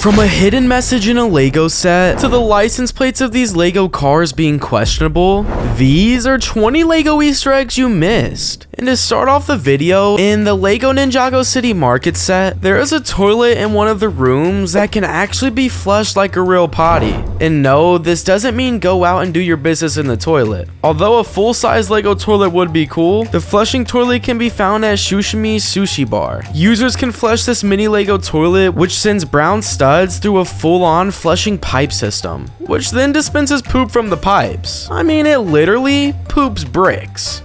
From a hidden message in a Lego set to the license plates of these Lego cars being questionable, these are 20 Lego Easter eggs you missed. And to start off the video, in the Lego Ninjago City Market set, there is a toilet in one of the rooms that can actually be flushed like a real potty. And no, this doesn't mean go out and do your business in the toilet. Although a full-size Lego toilet would be cool, the flushing toilet can be found at Shushimi's Sushi Bar. Users can flush this mini Lego toilet, which sends brown studs through a full-on flushing pipe system, which then dispenses poop from the pipes. I mean, it literally poops bricks.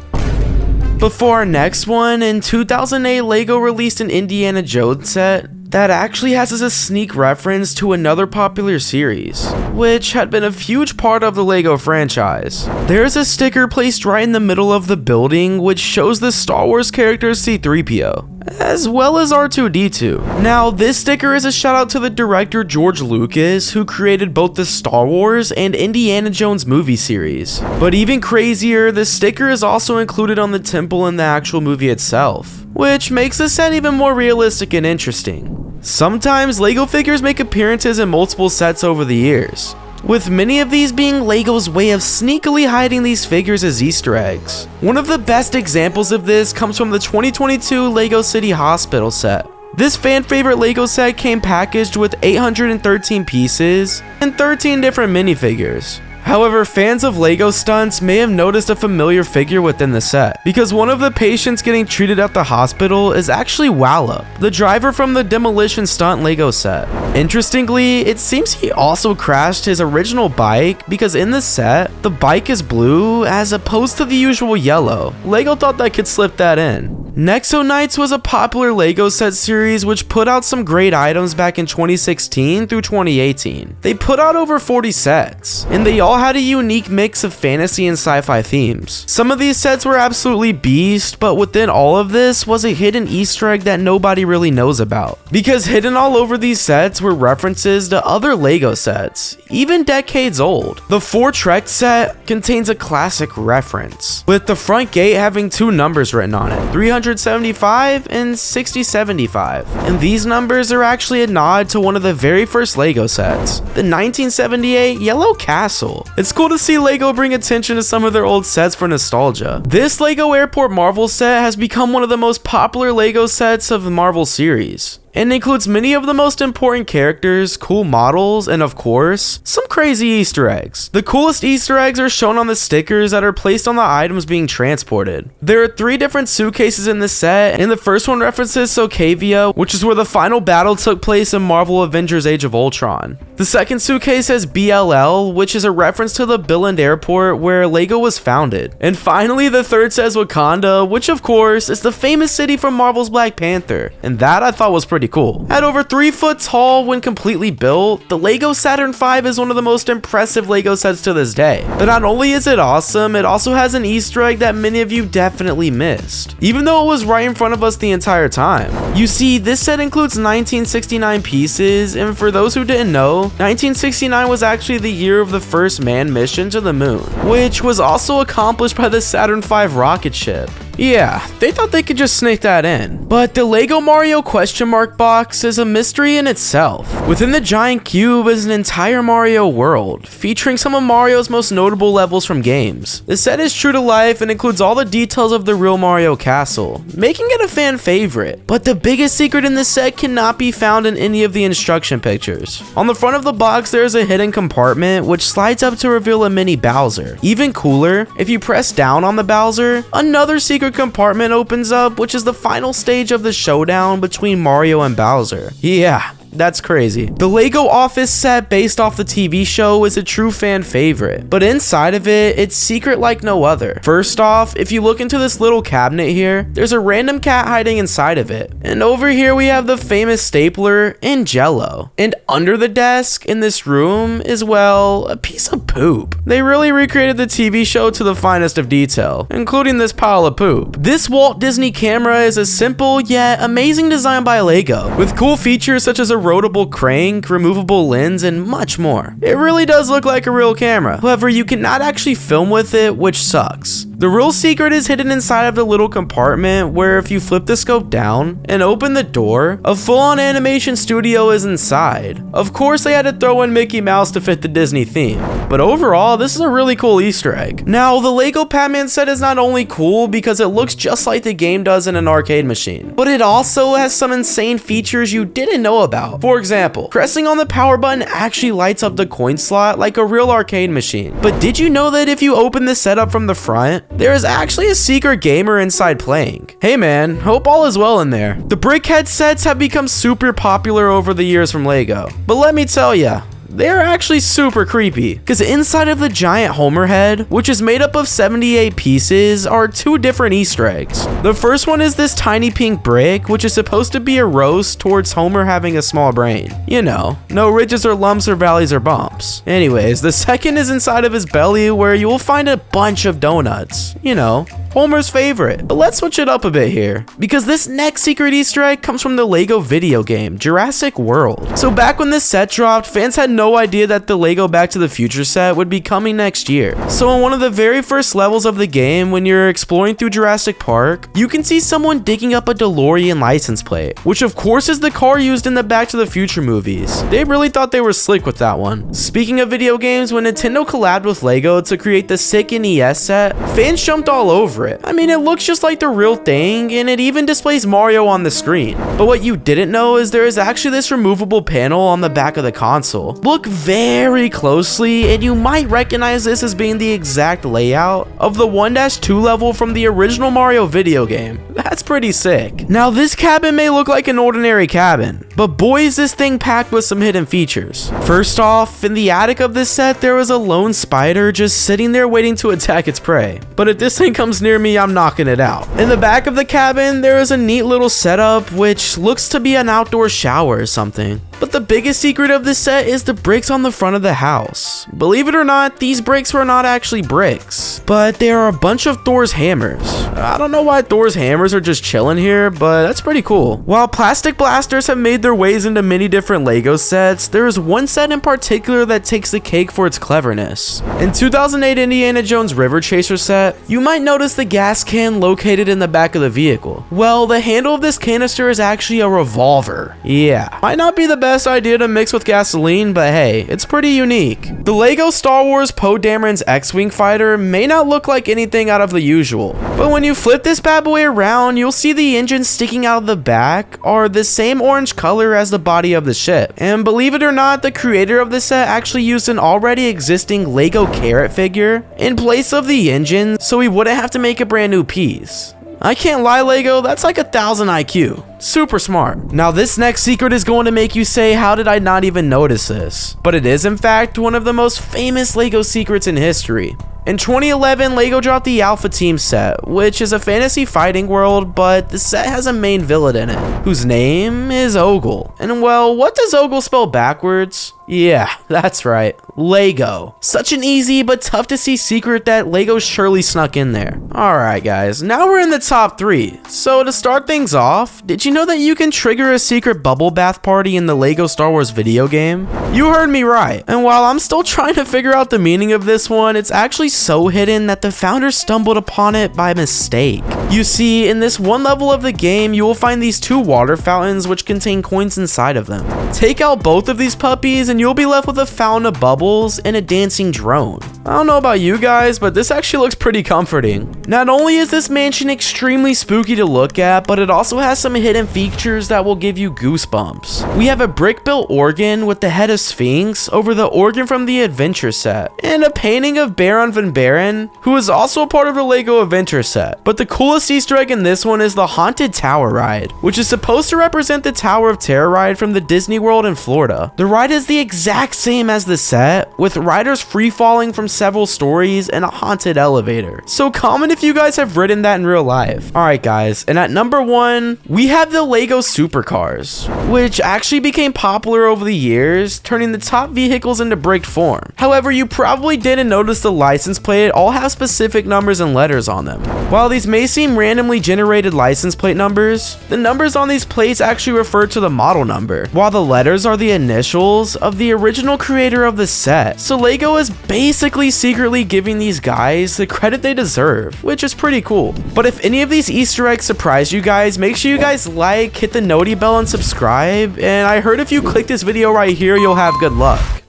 Before our next one, in 2008, Lego released an Indiana Jones set that actually has as a sneak reference to another popular series, which had been a huge part of the Lego franchise. There's a sticker placed right in the middle of the building which shows the Star Wars character C-3PO, as well as R2-D2. Now, this sticker is a shout out to the director George Lucas, who created both the Star Wars and Indiana Jones movie series. But even crazier, the sticker is also included on the temple in the actual movie itself, which makes the set even more realistic and interesting. Sometimes Lego figures make appearances in multiple sets over the years, with many of these being Lego's way of sneakily hiding these figures as Easter eggs. One of the best examples of this comes from the 2022 Lego City Hospital set. This fan favorite Lego set came packaged with 813 pieces and 13 different minifigures. However, fans of Lego stunts may have noticed a familiar figure within the set, because one of the patients getting treated at the hospital is actually Walt, the driver from the demolition stunt Lego set. Interestingly, it seems he also crashed his original bike, because in the set, the bike is blue as opposed to the usual yellow. Lego thought they could slip that in. Nexo Knights was a popular Lego set series which put out some great items back in 2016 through 2018. They put out over 40 sets, and they all had a unique mix of fantasy and sci-fi themes. Some of these sets were absolutely beast, but within all of this was a hidden Easter egg that nobody really knows about. Because hidden all over these sets were references to other Lego sets, even decades old. The 4 Trek set contains a classic reference, with the front gate having 2 numbers written on it, 375 and 6075. And these numbers are actually a nod to one of the very first Lego sets, the 1978 Yellow Castle. It's cool to see Lego bring attention to some of their old sets for nostalgia. This Lego Airport Marvel set has become one of the most popular Lego sets of the Marvel series, and includes many of the most important characters, cool models, and of course, some crazy Easter eggs. The coolest Easter eggs are shown on the stickers that are placed on the items being transported. There are 3 different suitcases in this set, and the first one references Sokovia, which is where the final battle took place in Marvel Avengers Age of Ultron. The second suitcase has BLL, which is a reference to the Billund Airport where Lego was founded. And finally, the third says Wakanda, which of course is the famous city from Marvel's Black Panther, and that I thought was pretty cool. At over 3 foot tall when completely built, the Lego Saturn V is one of the most impressive Lego sets to this day. But not only is it awesome, it also has an Easter egg that many of you definitely missed, even though it was right in front of us the entire time. You see, this set includes 1969 pieces, and for those who didn't know, 1969 was actually the year of the first manned mission to the moon, which was also accomplished by the Saturn V rocket ship. Yeah, they thought they could just sneak that in. But the Lego Mario question mark box is a mystery in itself. Within the giant cube is an entire Mario world, featuring some of Mario's most notable levels from games. The set is true to life and includes all the details of the real Mario castle, making it a fan favorite. But the biggest secret in this set cannot be found in any of the instruction pictures. On the front of the box, there is a hidden compartment which slides up to reveal a mini Bowser. Even cooler, if you press down on the Bowser, another secret compartment opens up, which is the final stage of the showdown between Mario and Bowser. Yeah, that's crazy. The Lego Office set based off the TV show is a true fan favorite, but inside of it, it's secret like no other. First off, if you look into this little cabinet here, there's a random cat hiding inside of it. And over here we have the famous stapler and Jello. And under the desk in this room is, well, a piece of poop. They really recreated the TV show to the finest of detail, including this pile of poop. This Walt Disney camera is a simple yet amazing design by Lego, with cool features such as a rotable crank, removable lens, and much more. It really does look like a real camera. However, you cannot actually film with it, which sucks. The real secret is hidden inside of the little compartment where if you flip the scope down and open the door, a full-on animation studio is inside. Of course, they had to throw in Mickey Mouse to fit the Disney theme, but overall, this is a really cool Easter egg. Now, the Lego Batman set is not only cool because it looks just like the game does in an arcade machine, but it also has some insane features you didn't know about. For example, pressing on the power button actually lights up the coin slot like a real arcade machine. But did you know that if you open the setup from the front, there is actually a secret gamer inside playing? Hey man, hope all is well in there. The brickhead sets have become super popular over the years from Lego, but let me tell ya, they're actually super creepy, because inside of the giant Homer head, which is made up of 78 pieces, are two different Easter eggs. The first one is this tiny pink brick, which is supposed to be a roast towards Homer having a small brain. You know, no ridges or lumps or valleys or bumps. Anyways, the second is inside of his belly, where you will find a bunch of donuts. You know, Homer's favorite. But let's switch it up a bit here, because this next secret Easter egg comes from the Lego video game, Jurassic World. So back when this set dropped, fans had no idea that the Lego Back to the Future set would be coming next year. So in one of the very first levels of the game, when you're exploring through Jurassic Park, you can see someone digging up a DeLorean license plate, which of course is the car used in the Back to the Future movies. They really thought they were slick with that one. Speaking of video games, when Nintendo collabed with Lego to create the sick NES set, fans jumped all over it. I mean, it looks just like the real thing, and it even displays Mario on the screen. But what you didn't know is there is actually this removable panel on the back of the console. Look very closely, and you might recognize this as being the exact layout of the 1-2 level from the original Mario video game. That's pretty sick. Now, this cabin may look like an ordinary cabin, but boy is this thing packed with some hidden features. First off, in the attic of this set, there was a lone spider just sitting there waiting to attack its prey. But if this thing comes near me, I'm knocking it out. In the back of the cabin, there is a neat little setup, which looks to be an outdoor shower or something. But the biggest secret of this set is the bricks on the front of the house. Believe it or not, these bricks were not actually bricks, but they are a bunch of Thor's hammers. I don't know why Thor's hammers are just chilling here, but that's pretty cool. While plastic blasters have made their ways into many different Lego sets, there is one set in particular that takes the cake for its cleverness. In 2008 Indiana Jones River Chaser set, you might notice the gas can located in the back of the vehicle. Well, the handle of this canister is actually a revolver. Yeah, might not be the best idea to mix with gasoline, but hey, it's pretty unique. The Lego Star Wars Poe Dameron's X-Wing fighter may not look like anything out of the usual, but when you flip this bad boy around, you'll see the engines sticking out of the back are the same orange color as the body of the ship. And believe it or not, the creator of this set actually used an already existing Lego carrot figure in place of the engine, so he wouldn't have to make a brand new piece. I can't lie, Lego, that's like 1,000 IQ. Super smart. Now, this next secret is going to make you say, how did I not even notice this? But it is in fact one of the most famous Lego secrets in history. In 2011, Lego dropped the Alpha Team set, which is a fantasy fighting world, but the set has a main villain in it, whose name is Ogle. And well, what does Ogle spell backwards? Yeah, that's right, Lego. Such an easy but tough to see secret that Lego surely snuck in there. Alright guys, now we're in the top 3. So to start things off, did you know that you can trigger a secret bubble bath party in the Lego Star Wars video game? You heard me right. And while I'm still trying to figure out the meaning of this one, it's actually so hidden that the founders stumbled upon it by mistake. You see, in this one level of the game, you will find these 2 water fountains which contain coins inside of them. Take out both of these puppies and you'll be left with a fountain of bubbles and a dancing drone. I don't know about you guys, but this actually looks pretty comforting. Not only is this mansion extremely spooky to look at, but it also has some hidden features that will give you goosebumps. We have a brick-built organ with the head of Sphinx over the organ from the Adventure set, and a painting of Baron von Baron, who is also a part of the Lego Adventure set. But the coolest Easter egg in this one is the Haunted Tower ride, which is supposed to represent the Tower of Terror ride from the Disney World in Florida. The ride is the exact same as the set, with riders free falling from several stories and a haunted elevator. So comment if you guys have ridden that in real life. Alright guys, and at number 1, we have the Lego Supercars, which actually became popular over the years, turning the top vehicles into bricked form. However, you probably didn't notice the license plate all have specific numbers and letters on them. While these may seem using randomly generated license plate numbers. The numbers on these plates actually refer to the model number, while the letters are the initials of the original creator of the set. So LEGO is basically secretly giving these guys the credit they deserve, which is pretty cool. But if any of these Easter eggs surprise you guys, make sure you guys like, hit the noti bell, and subscribe. And I heard if you click this video right here, you'll have good luck.